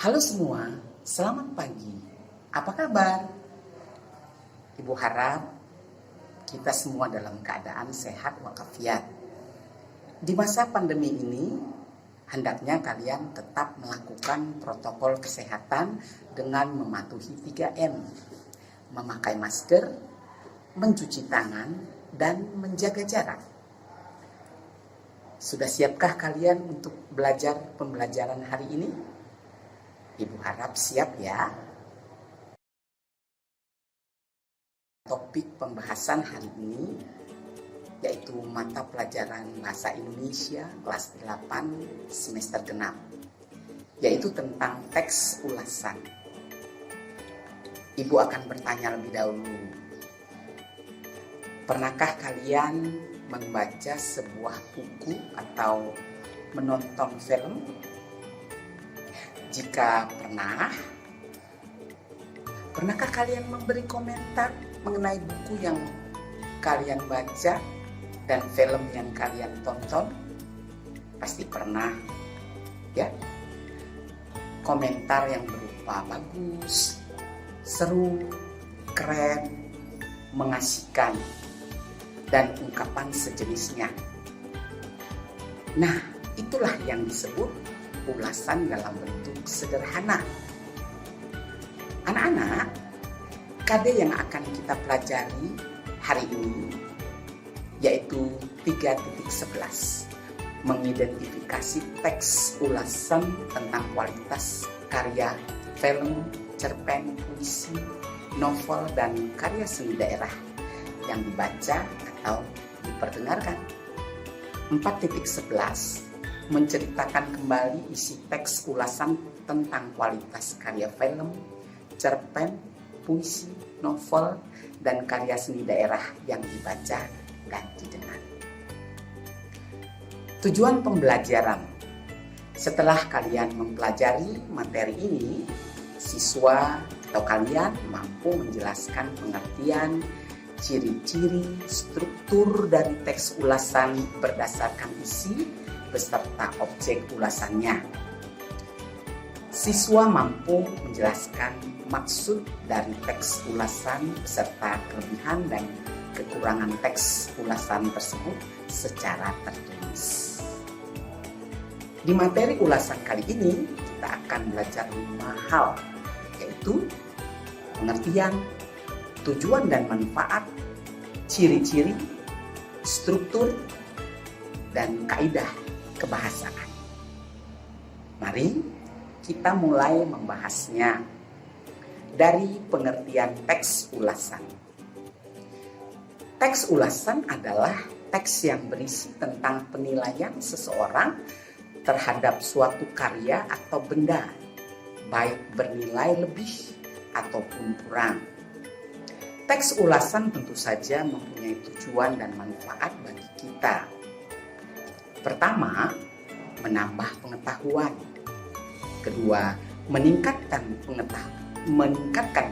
Halo semua, selamat pagi. Apa kabar? Ibu harap kita semua dalam keadaan sehat walafiat. Di masa pandemi ini, hendaknya kalian tetap melakukan protokol kesehatan dengan mematuhi 3M. Memakai masker, mencuci tangan, dan menjaga jarak. Sudah siapkah kalian untuk belajar pembelajaran hari ini? Ibu harap siap ya. Topik pembahasan hari ini yaitu mata pelajaran Bahasa Indonesia kelas 8 semester genap, yaitu tentang teks ulasan. Ibu akan bertanya lebih dahulu. Pernahkah kalian membaca sebuah buku atau menonton film? Jika pernahkah kalian memberi komentar mengenai buku yang kalian baca dan film yang kalian tonton? Pasti pernah, ya. Komentar yang berupa bagus, seru, keren, mengasihkan, dan ungkapan sejenisnya. Nah, itulah yang disebut ulasan dalam bentuk sederhana. Anak-anak, KD yang akan kita pelajari hari ini yaitu 3.11, mengidentifikasi teks ulasan tentang kualitas karya film, cerpen, puisi, novel, dan karya seni daerah yang dibaca atau diperdengarkan. 4.11 menceritakan kembali isi teks ulasan tentang kualitas karya film, cerpen, puisi, novel, dan karya seni daerah yang dibaca dan didengar. Tujuan pembelajaran: setelah kalian mempelajari materi ini, siswa atau kalian mampu menjelaskan pengertian, ciri-ciri, struktur dari teks ulasan berdasarkan isi beserta objek ulasannya. Siswa mampu menjelaskan maksud dari teks ulasan beserta kelebihan dan kekurangan teks ulasan tersebut secara tertulis. Di materi ulasan kali ini, kita akan belajar 5 hal, yaitu pengertian, tujuan dan manfaat, ciri-ciri, struktur, dan kaidah kebahasaan. Mari kita mulai membahasnya dari pengertian teks ulasan. Teks ulasan adalah teks yang berisi tentang penilaian seseorang terhadap suatu karya atau benda, baik bernilai lebih ataupun kurang. Teks ulasan tentu saja mempunyai tujuan dan manfaat bagi kita. Pertama, menambah pengetahuan. Kedua, meningkatkan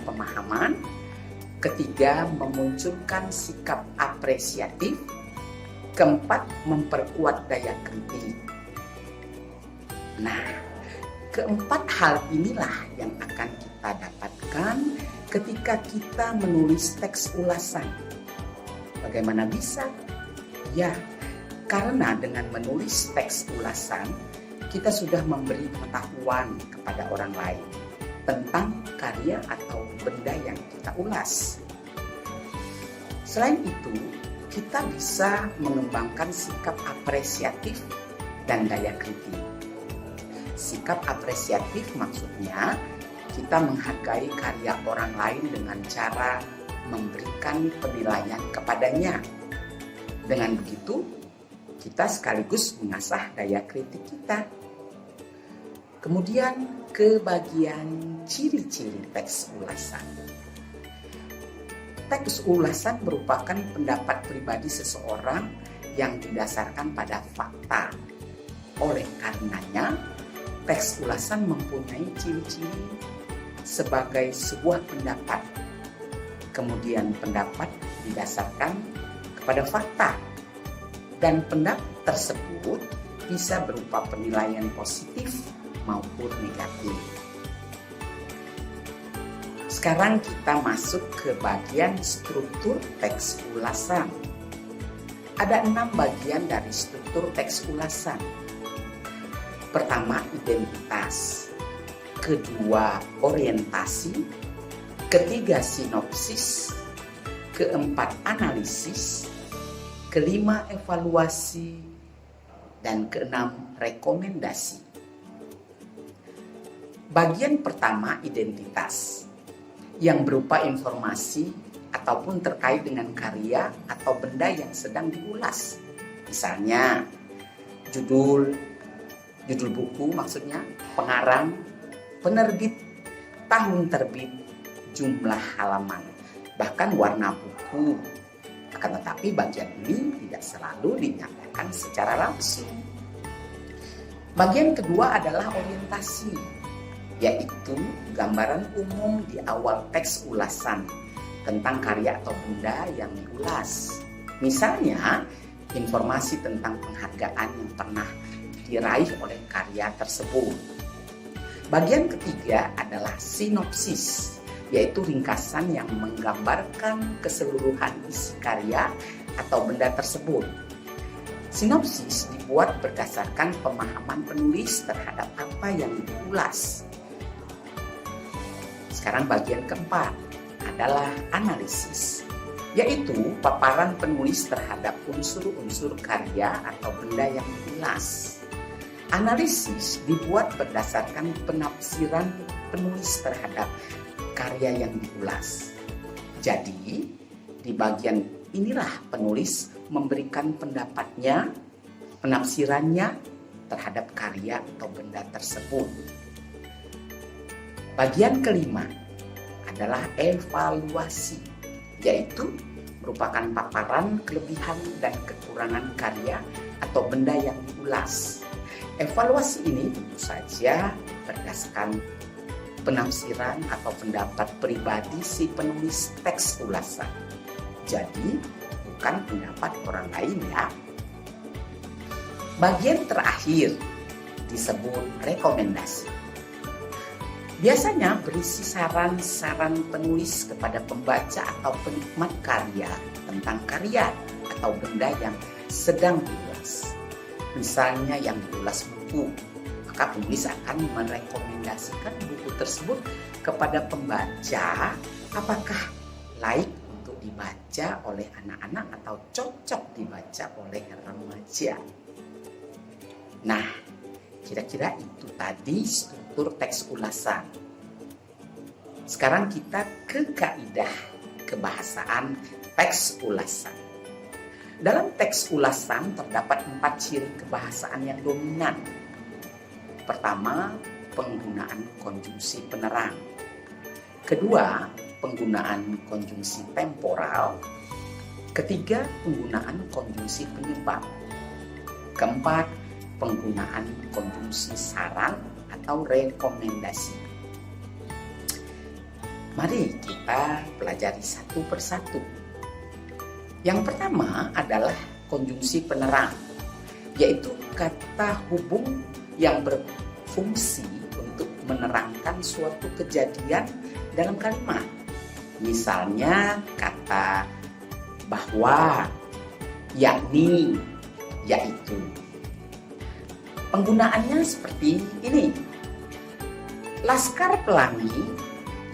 pemahaman. Ketiga, memunculkan sikap apresiatif. Keempat, memperkuat daya kritik. Nah, keempat hal inilah yang akan kita dapatkan ketika kita menulis teks ulasan. Bagaimana bisa? Ya, karena dengan menulis teks ulasan, kita sudah memberi pengetahuan kepada orang lain tentang karya atau benda yang kita ulas. Selain itu, kita bisa mengembangkan sikap apresiatif dan daya kritik. Sikap apresiatif maksudnya kita menghargai karya orang lain dengan cara memberikan penilaian kepadanya. Dengan begitu, kita sekaligus mengasah daya kritik kita. Kemudian ke bagian ciri-ciri teks ulasan. Teks ulasan merupakan pendapat pribadi seseorang yang didasarkan pada fakta. Oleh karenanya, teks ulasan mempunyai ciri-ciri sebagai sebuah pendapat. Kemudian pendapat didasarkan kepada fakta. Dan pendapat tersebut bisa berupa penilaian positif maupun negatif. Sekarang kita masuk ke bagian struktur teks ulasan. Ada 6 bagian dari struktur teks ulasan. Pertama, identitas. Kedua, orientasi. Ketiga, sinopsis. Keempat, analisis. Kelima, evaluasi. Dan keenam, rekomendasi. Bagian pertama, identitas, yang berupa informasi ataupun terkait dengan karya atau benda yang sedang diulas. Misalnya, judul buku maksudnya, pengarang, penerbit, tahun terbit, jumlah halaman, bahkan warna buku. Akan tetapi bagian ini tidak selalu dinyatakan secara langsung. Bagian kedua adalah orientasi, yaitu gambaran umum di awal teks ulasan tentang karya atau benda yang diulas. Misalnya, informasi tentang penghargaan yang pernah diraih oleh karya tersebut. Bagian ketiga adalah sinopsis, yaitu ringkasan yang menggambarkan keseluruhan isi karya atau benda tersebut. Sinopsis dibuat berdasarkan pemahaman penulis terhadap apa yang diulas. Sekarang bagian keempat adalah analisis, yaitu paparan penulis terhadap unsur-unsur karya atau benda yang diulas. Analisis dibuat berdasarkan penafsiran penulis terhadap karya yang diulas. Jadi, di bagian inilah penulis memberikan pendapatnya, penafsirannya terhadap karya atau benda tersebut. Bagian kelima adalah evaluasi, yaitu merupakan paparan kelebihan dan kekurangan karya atau benda yang diulas. Evaluasi ini tentu saja berdasarkan penafsiran atau pendapat pribadi si penulis teks ulasan. Jadi, bukan pendapat orang lain ya. Bagian terakhir disebut rekomendasi. Biasanya berisi saran-saran penulis kepada pembaca atau penikmat karya tentang karya atau benda yang sedang diulas. Misalnya yang diulas buku, maka penulis akan merekomendasikan buku tersebut kepada pembaca apakah layak untuk dibaca oleh anak-anak atau cocok dibaca oleh remaja. Nah, kira-kira itu tadi struktur teks ulasan. Sekarang kita ke kaidah kebahasaan teks ulasan. Dalam teks ulasan terdapat 4 ciri kebahasaan yang dominan. Pertama, penggunaan konjungsi penerang. Kedua, penggunaan konjungsi temporal. Ketiga, penggunaan konjungsi penyebab. Keempat, penggunaan konjungsi saran atau rekomendasi. Mari kita pelajari satu persatu. Yang pertama adalah konjungsi penerang, yaitu kata hubung yang berfungsi untuk menerangkan suatu kejadian dalam kalimat. Misalnya kata bahwa, yakni, yaitu. Penggunaannya seperti ini. Laskar Pelangi,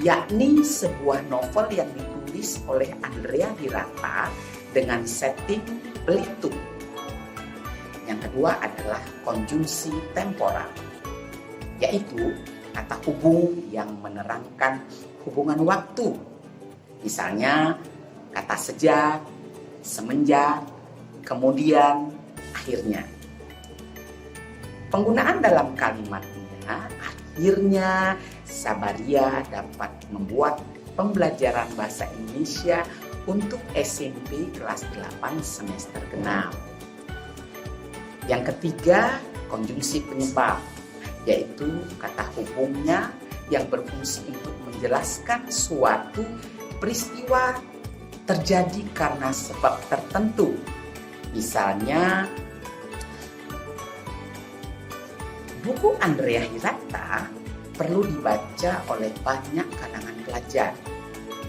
yakni sebuah novel yang ditulis oleh Andrea Hirata dengan setting Belitung. Yang kedua adalah konjungsi temporal, yaitu kata hubung yang menerangkan hubungan waktu. Misalnya kata sejak, semenjak, kemudian, akhirnya. Penggunaan dalam kalimatnya, akhirnya Sabaria dapat membuat pembelajaran bahasa Indonesia untuk SMP kelas 8 semester ke-6. Yang ketiga, konjungsi penyebab, yaitu kata hubungnya yang berfungsi untuk menjelaskan suatu peristiwa terjadi karena sebab tertentu. Misalnya, buku Andrea Hirata perlu dibaca oleh banyak kalangan pelajar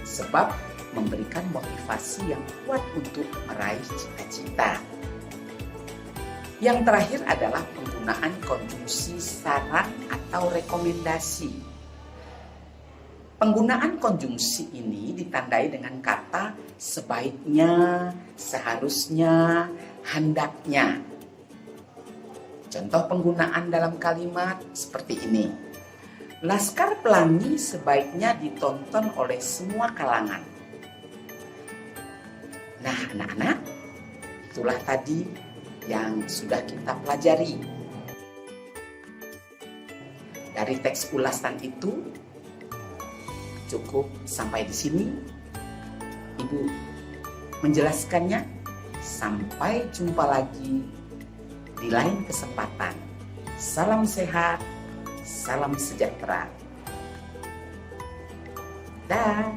sebab memberikan motivasi yang kuat untuk meraih cita-cita. Yang terakhir adalah penggunaan konjungsi saran atau rekomendasi. Penggunaan konjungsi ini ditandai dengan kata sebaiknya, seharusnya, hendaknya. Contoh penggunaan dalam kalimat seperti ini. Laskar Pelangi sebaiknya ditonton oleh semua kalangan. Nah, anak-anak, itulah tadi yang sudah kita pelajari. Dari teks ulasan itu cukup sampai di sini. Ibu menjelaskannya. Sampai jumpa lagi di lain kesempatan. Salam sehat, salam sejahtera. Dah.